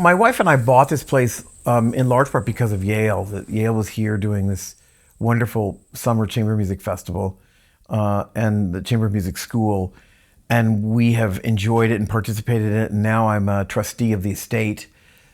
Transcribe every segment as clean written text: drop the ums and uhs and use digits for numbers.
My wife and I bought this place in large part because of Yale. Yale was here doing this wonderful summer chamber music festival and the chamber music school, and we have enjoyed it and participated in it. And now I'm a trustee of the estate,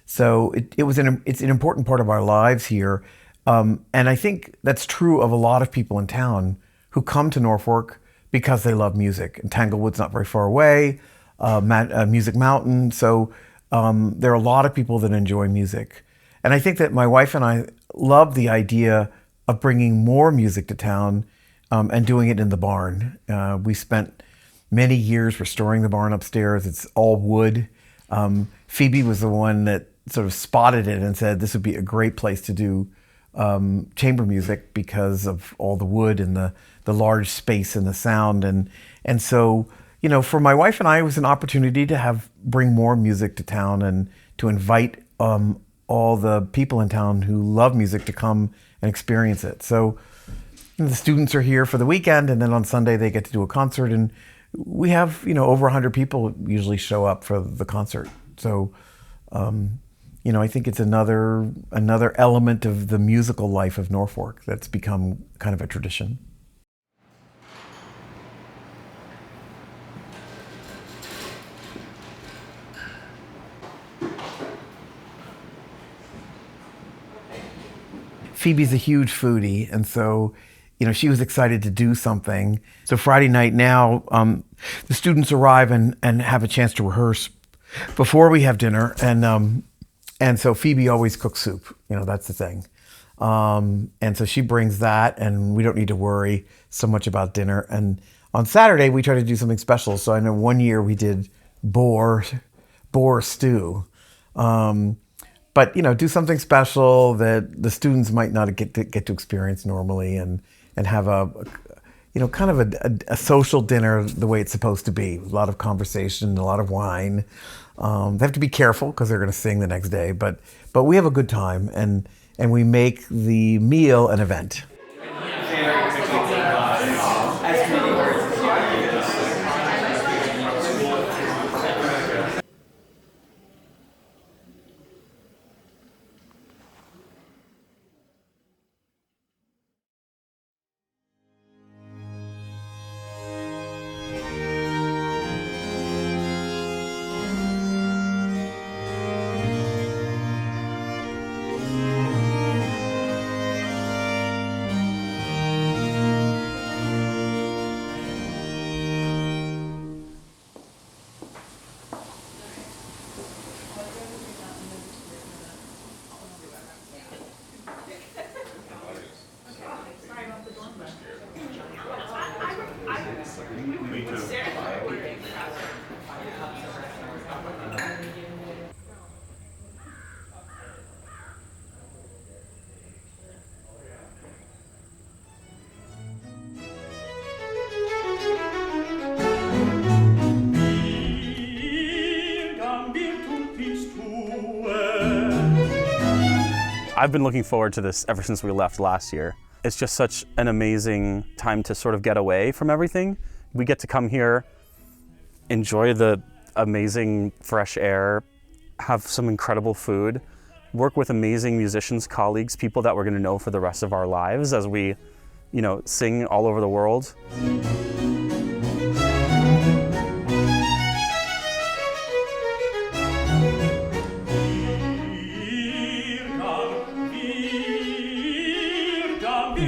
so it's an important part of our lives here. And I think that's true of a lot of people in town who come to Norfolk because they love music. And Tanglewood's not very far away, Music Mountain. So there are a lot of people that enjoy music. And I think that my wife and I love the idea of bringing more music to town and doing it in the barn. We spent many years restoring the barn upstairs. It's all wood. Phoebe was the one that sort of spotted it and said this would be a great place to do chamber music because of all the wood and the large space and the sound. And so, you know, for my wife and I, it was an opportunity to bring more music to town and to invite all the people in town who love music to come and experience it. So the students are here for the weekend, and then on Sunday they get to do a concert, and we have, you know, over 100 people usually show up for the concert. So, you know, I think it's another element of the musical life of Norfolk that's become kind of a tradition. Phoebe's a huge foodie, and so, you know, she was excited to do something. So Friday night now, the students arrive and have a chance to rehearse before we have dinner, and so Phoebe always cooks soup. You know, that's the thing. And so she brings that, and we don't need to worry so much about dinner. And on Saturday, we try to do something special. So I know one year we did boar stew. But, you know, do something special that the students might not get to experience normally, and have you know, kind of a social dinner the way it's supposed to be. A lot of conversation, a lot of wine. They have to be careful because they're going to sing the next day, but we have a good time, and we make the meal an event. I've been looking forward to this ever since we left last year. It's just such an amazing time to sort of get away from everything. We get to come here, enjoy the amazing fresh air, have some incredible food, work with amazing musicians, colleagues, people that we're going to know for the rest of our lives as we, you know, sing all over the world.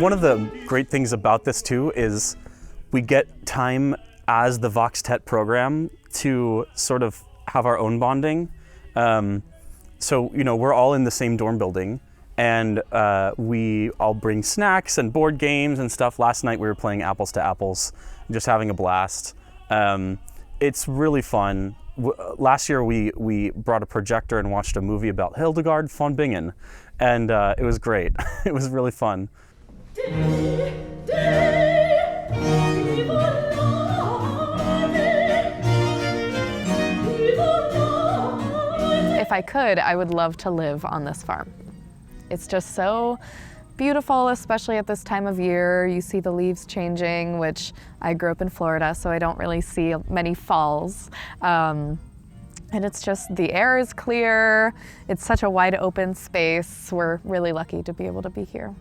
One of the great things about this too is we get time as the Voxtet program to sort of have our own bonding. So, you know, we're all in the same dorm building, and we all bring snacks and board games and stuff. Last night we were playing Apples to Apples, just having a blast. It's really fun. Last year we brought a projector and watched a movie about Hildegard von Bingen, and it was great. It was really fun. If I could, I would love to live on this farm. It's just so beautiful, especially at this time of year. You see the leaves changing, which I grew up in Florida, so I don't really see many falls. And it's just, the air is clear. It's such a wide open space. We're really lucky to be able to be here.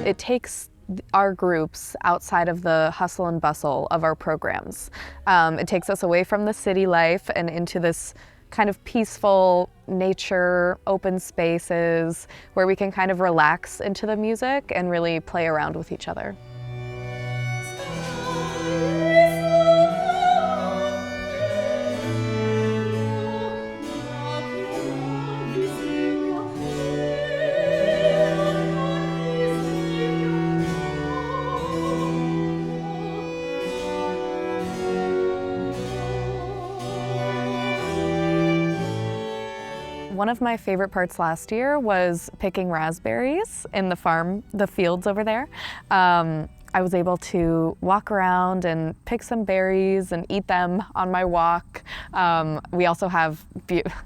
It takes our groups outside of the hustle and bustle of our programs. It takes us away from the city life and into this kind of peaceful nature, open spaces where we can kind of relax into the music and really play around with each other. One of my favorite parts last year was picking raspberries in the farm, the fields over there. I was able to walk around and pick some berries and eat them on my walk. We also have,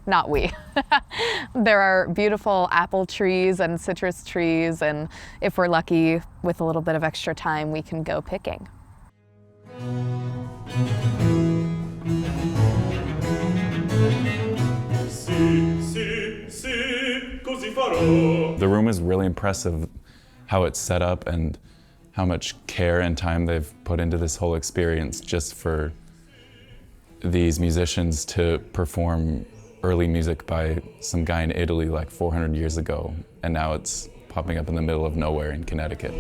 not we, there are beautiful apple trees and citrus trees, and if we're lucky with a little bit of extra time, we can go picking. The room is really impressive, how it's set up and how much care and time they've put into this whole experience just for these musicians to perform early music by some guy in Italy like 400 years ago, and now it's popping up in the middle of nowhere in Connecticut.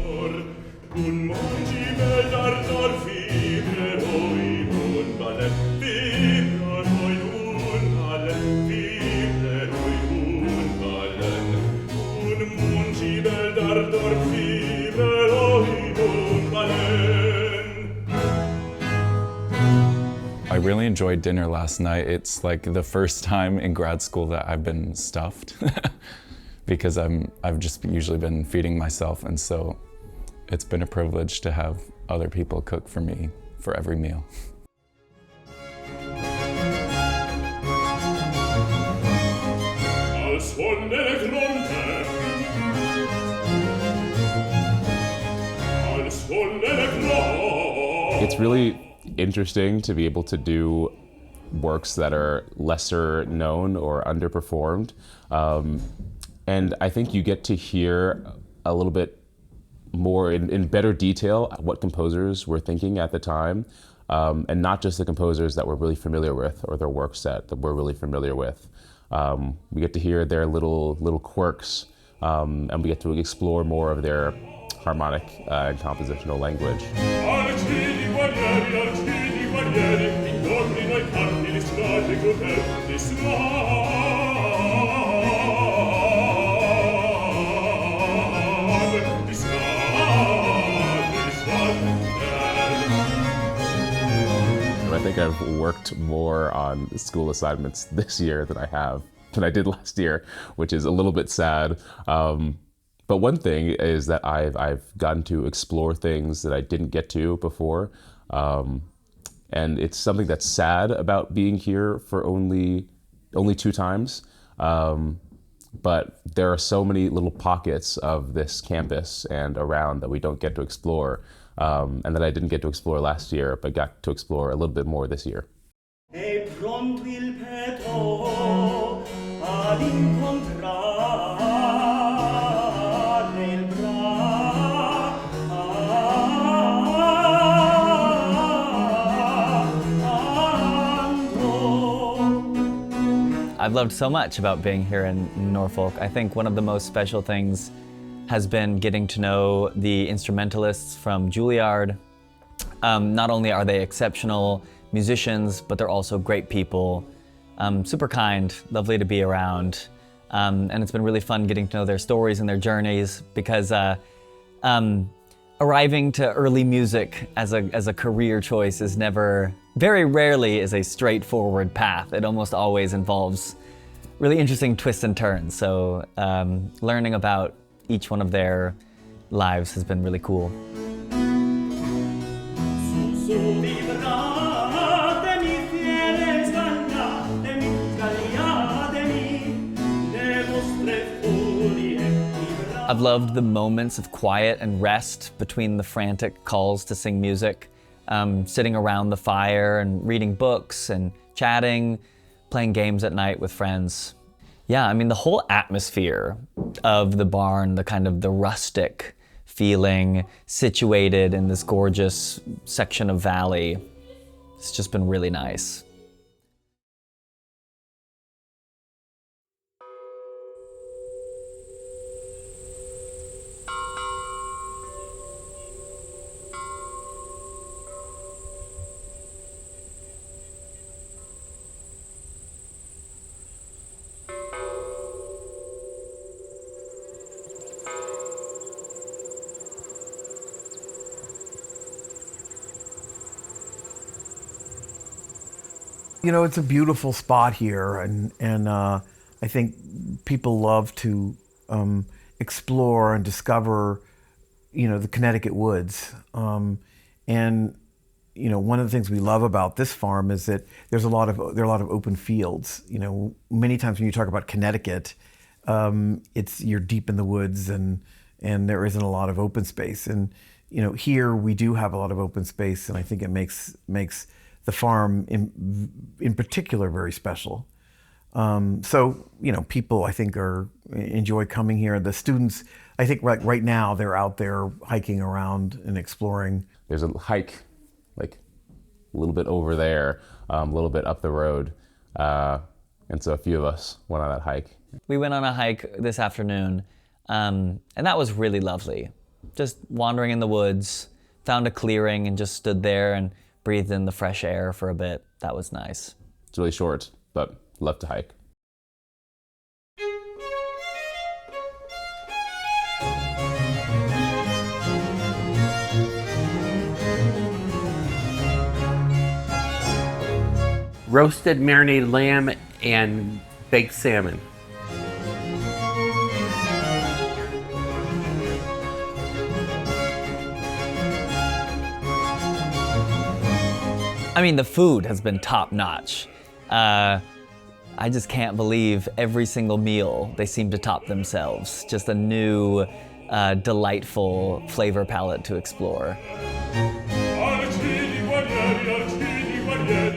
I really enjoyed dinner last night. It's like the first time in grad school that I've been stuffed because I've just usually been feeding myself, and so it's been a privilege to have other people cook for me for every meal. It's really interesting to be able to do works that are lesser known or underperformed. And I think you get to hear a little bit more in better detail what composers were thinking at the time, and not just the composers that we're really familiar with or their work set that we're really familiar with. We get to hear their little quirks, and we get to explore more of their harmonic and compositional language. I think I've worked more on school assignments this year than I did last year, which is a little bit sad. But one thing is that I've gotten to explore things that I didn't get to before. And it's something that's sad about being here for only 2 times. But there are so many little pockets of this campus and around that we don't get to explore, and that I didn't get to explore last year, but got to explore a little bit more this year. I've loved so much about being here in Norfolk. I think one of the most special things has been getting to know the instrumentalists from Juilliard. Not only are they exceptional musicians, but they're also great people, super kind, lovely to be around. And it's been really fun getting to know their stories and their journeys, because arriving to early music as a career choice is very rarely is a straightforward path. It almost always involves really interesting twists and turns. So learning about each one of their lives has been really cool. I've loved the moments of quiet and rest between the frantic calls to sing music, sitting around the fire and reading books and chatting, playing games at night with friends. Yeah, I mean, the whole atmosphere of the barn, the kind of the rustic feeling, situated in this gorgeous section of valley, it's just been really nice. You know, it's a beautiful spot here, and I think people love to explore and discover, you know, the Connecticut woods. And you know, one of the things we love about this farm is that there are a lot of open fields. You know, many times when you talk about Connecticut, you're deep in the woods, and there isn't a lot of open space. And you know, here we do have a lot of open space, and I think it makes the farm in particular very special. So, you know, people I think enjoy coming here. The students, I think right now they're out there hiking around and exploring. There's a hike like a little bit over there, a little bit up the road. And so a few of us went on that hike. We went on a hike this afternoon, and that was really lovely. Just wandering in the woods, found a clearing and just stood there and breathed in the fresh air for a bit. That was nice. It's really short, but love to hike. Roasted marinated lamb and baked salmon. I mean, the food has been top notch. I just can't believe every single meal they seem to top themselves. Just a new, delightful flavor palette to explore.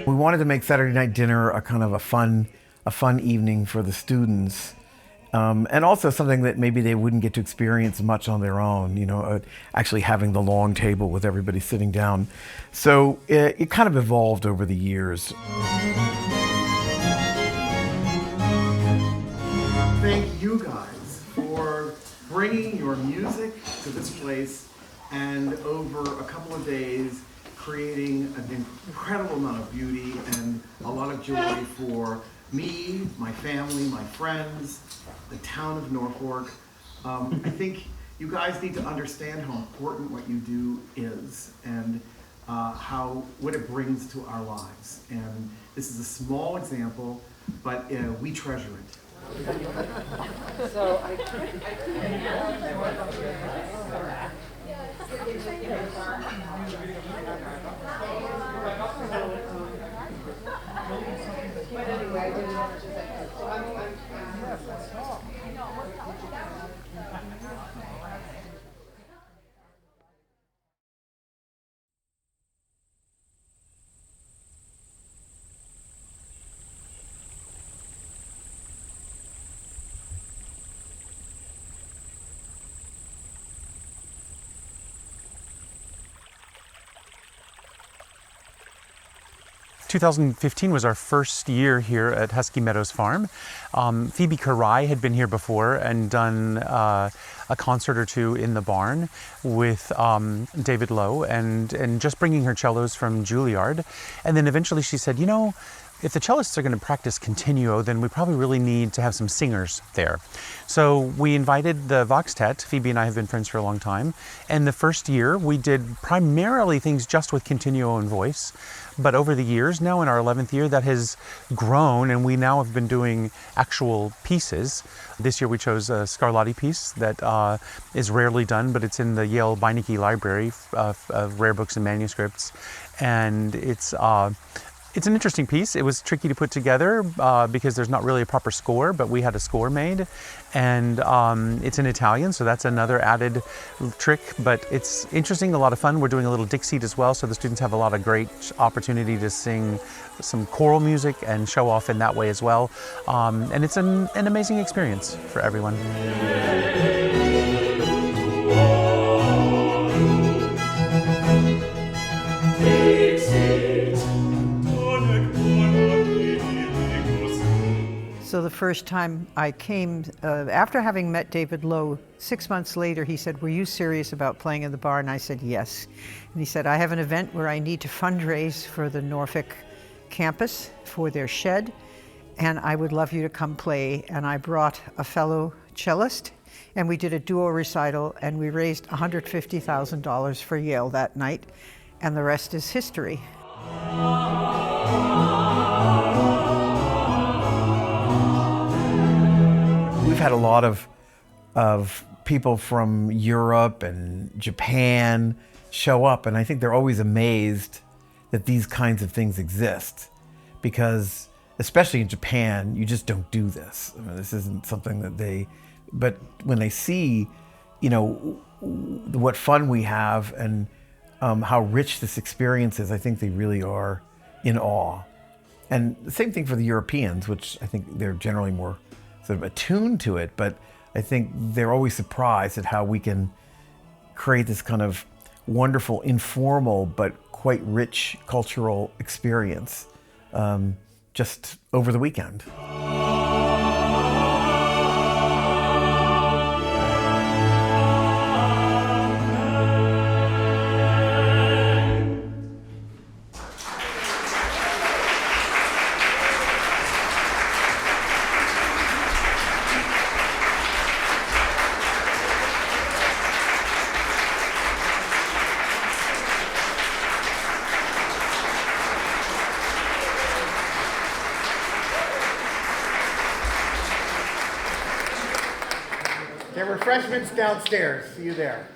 We wanted to make Saturday night dinner a kind of a fun evening for the students, and also something that maybe they wouldn't get to experience much on their own. You know, actually having the long table with everybody sitting down. So it kind of evolved over the years. Thank you guys for bringing your music to this place, and over a couple of days creating an incredible amount of beauty and a lot of joy for me, my family, my friends, the town of Norfolk. I think you guys need to understand how important what you do is, and what it brings to our lives. And this is a small example, but we treasure it. In 2015 was our first year here at Husky Meadows Farm. Phoebe Karai had been here before and done a concert or two in the barn with David Lowe and just bringing her cellos from Juilliard. And then eventually she said, you know, if the cellists are going to practice continuo, then we probably really need to have some singers there. So we invited the Voxtet. Phoebe and I have been friends for a long time. And the first year we did primarily things just with continuo and voice. But over the years, now in our 11th year, that has grown, and we now have been doing actual pieces. This year we chose a Scarlatti piece that is rarely done, but it's in the Yale Beinecke Library of rare books and manuscripts. And it's It's an interesting piece. It was tricky to put together because there's not really a proper score, but we had a score made, and it's in Italian, so that's another added trick, but it's interesting, a lot of fun. We're doing a little Dixie as well, so the students have a lot of great opportunity to sing some choral music and show off in that way as well. And it's an amazing experience for everyone. So the first time I came, after having met David Lowe, 6 months later, he said, "Were you serious about playing in the bar?" And I said, "Yes." And he said, "I have an event where I need to fundraise for the Norfolk campus for their shed, and I would love you to come play." And I brought a fellow cellist, and we did a duo recital, and we raised $150,000 for Yale that night, and the rest is history. We've had a lot of people from Europe and Japan show up, and I think they're always amazed that these kinds of things exist, because especially in Japan, you just don't do this. I mean, this isn't something that but when they see, what fun we have and how rich this experience is, I think they really are in awe. And the same thing for the Europeans, which I think they're generally more sort of attuned to it, but I think they're always surprised at how we can create this kind of wonderful, informal, but quite rich cultural experience just over the weekend. There are refreshments downstairs. See you there.